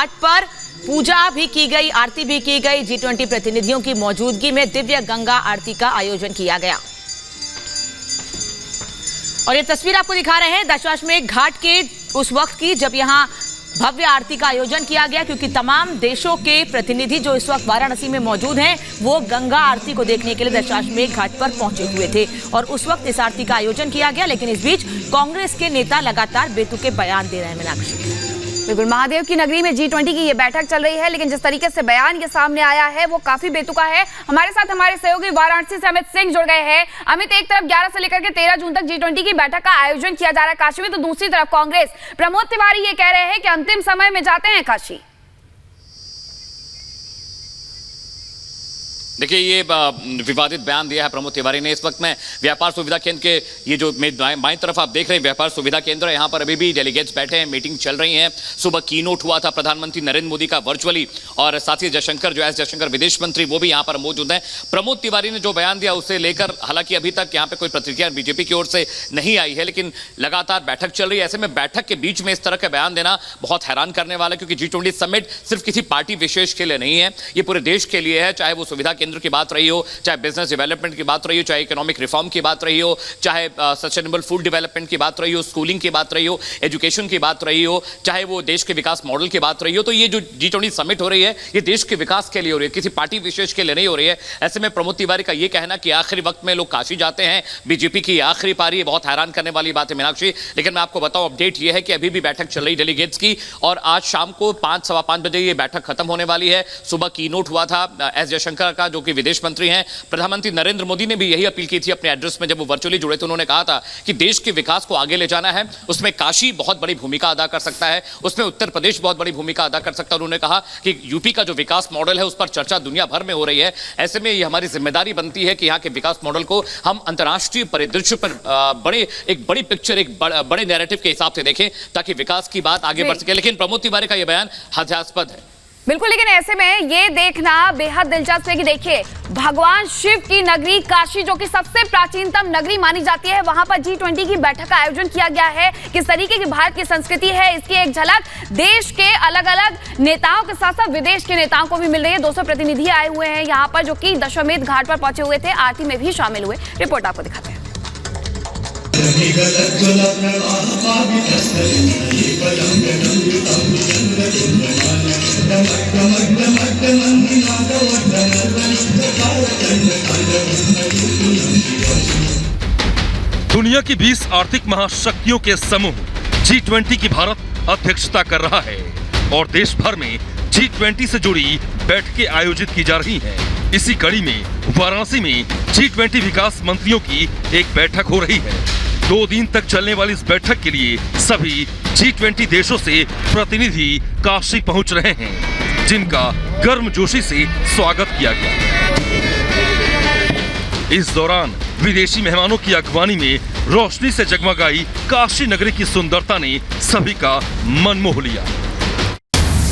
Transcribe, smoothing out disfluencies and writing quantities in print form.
घाट पर पूजा भी की गई, आरती भी की गई। G20 प्रतिनिधियों की मौजूदगी में दिव्य गंगा आरती का आयोजन किया गया। और ये तस्वीर आपको दिखा रहे हैं दशाश्वमेध घाट के उस वक्त की जब यहाँ भव्य आरती का आयोजन किया गया, क्योंकि तमाम देशों के प्रतिनिधि जो इस वक्त वाराणसी में मौजूद हैं वो गंगा आरती को देखने के लिए दशाश्वमेध घाट पर पहुंचे हुए थे और उस वक्त इस आरती का आयोजन किया गया। लेकिन इस बीच कांग्रेस के नेता लगातार बेतुके बयान दे रहे हैं। मीनाक्षी, बिल्कुल, महादेव की नगरी में G20 की ये बैठक चल रही है, लेकिन जिस तरीके से बयान ये सामने आया है वो काफी बेतुका है। हमारे साथ हमारे सहयोगी वाराणसी से अमित सिंह जुड़ गए हैं। अमित, एक तरफ 11 से लेकर के 13 जून तक G20 की बैठक का आयोजन किया जा रहा है काशी में, तो दूसरी तरफ कांग्रेस प्रमोद तिवारी ये कह रहे हैं कि अंतिम समय में जाते हैं काशी। देखिए, ये विवादित बयान दिया है प्रमोद तिवारी ने। इस वक्त में व्यापार सुविधा केंद्र के ये जो बाईं तरफ आप देख रहे हैं व्यापार सुविधा केंद्र है, यहाँ पर अभी भी डेलीगेट्स बैठे हैं, मीटिंग चल रही है। सुबह कीनोट हुआ था प्रधानमंत्री नरेंद्र मोदी का वर्चुअली, और साथ ही जयशंकर जो एस जयशंकर विदेश मंत्री वो भी यहाँ पर मौजूद हैं। प्रमोद तिवारी ने जो बयान दिया उससे लेकर हालांकि अभी तक यहाँ पे कोई प्रतिक्रिया बीजेपी की ओर से नहीं आई है, लेकिन लगातार बैठक चल रही है। ऐसे में बैठक के बीच में इस तरह का बयान देना बहुत हैरान करने वाला है, क्योंकि G20 समिट सिर्फ किसी पार्टी विशेष के लिए नहीं है, ये पूरे देश के लिए है। चाहे वो सुविधा केंद्र की बात रही हो, चाहे बिजनेस डेवलपमेंट की बात रही हो, चाहे इकोनॉमिक रिफॉर्म की बात रही हो, चाहे सस्टेनेबल फूड डेवलपमेंट की बात रही हो, स्कूलिंग की बात रही हो, एजुकेशन की बात रही हो, चाहे वो देश के विकास मॉडल की बात रही हो। तो ये जो G20 समिट हो रही है ये देश के विकास के लिए हो रही है, किसी पार्टी विशेष के लिए नहीं हो रही है। ऐसे में प्रमोद तिवारी का ये कहना कि आखिरी वक्त में लोग काशी जाते हैं, बीजेपी की आखिरी पारी, बहुत हैरान करने वाली बात है मीनाक्षी। लेकिन मैं आपको बताऊं, अपडेट ये है कि अभी भी बैठक चल रही डेलीगेट्स की, और आज शाम को 5 सवा 5 बजे ये बैठक खत्म होने वाली है। सुबह कीनोट हुआ था एस जयशंकर का, जो कि विदेश मंत्री हैं। प्रधानमंत्री नरेंद्र मोदी ने भी यही अपील की थी अपने एड्रेस में, जब वो वर्चुअली जुड़े थे। उन्होंने कहा था कि देश के विकास को आगे ले जाना है, उसमें काशी बहुत बड़ी भूमिका अदा कर सकता है, उसमें उत्तर प्रदेश बहुत बड़ी भूमिका अदा कर सकता है। उन्होंने कहा कि यूपी का जो विकास मॉडल है उस पर चर्चा दुनिया भर में हो रही है। ऐसे में ये हमारी जिम्मेदारी बनती है कि यहाँ के विकास मॉडल को हम अंतर्राष्ट्रीय परिदृश्य पर एक बड़ी पिक्चर, एक बड़े नैरेटिव के हिसाब से देखें, ताकि विकास की बात आगे बढ़ सके। लेकिन प्रमोद तिवारी का यह बयान हास्यास्पद है। बिल्कुल, लेकिन ऐसे में ये देखना बेहद दिलचस्प है कि देखिए, भगवान शिव की नगरी काशी, जो कि सबसे प्राचीनतम नगरी मानी जाती है, वहां पर G20 की बैठक का आयोजन किया गया है। किस तरीके की भारत की संस्कृति है इसकी एक झलक देश के अलग अलग नेताओं के साथ साथ विदेश के नेताओं को भी मिल रही है। 200 प्रतिनिधि आए हुए हैं यहाँ पर, जो कि दशाश्वमेध घाट पर पहुंचे हुए थे, आरती में भी शामिल हुए। रिपोर्ट आपको दिखाते हैं। दुनिया की 20 आर्थिक महाशक्तियों के समूह G20 की भारत अध्यक्षता कर रहा है और देश भर में G20 से जुड़ी बैठकें आयोजित की जा रही हैं। इसी कड़ी में वाराणसी में G20 विकास मंत्रियों की एक बैठक हो रही है। 2 दिन तक चलने वाली इस बैठक के लिए सभी G20 देशों से प्रतिनिधि काशी पहुंच रहे हैं, जिनका गर्मजोशी से स्वागत किया गया। इस दौरान विदेशी मेहमानों की अगवानी में रोशनी से जगमगाई काशी नगरी की सुंदरता ने सभी का मन मोह लिया।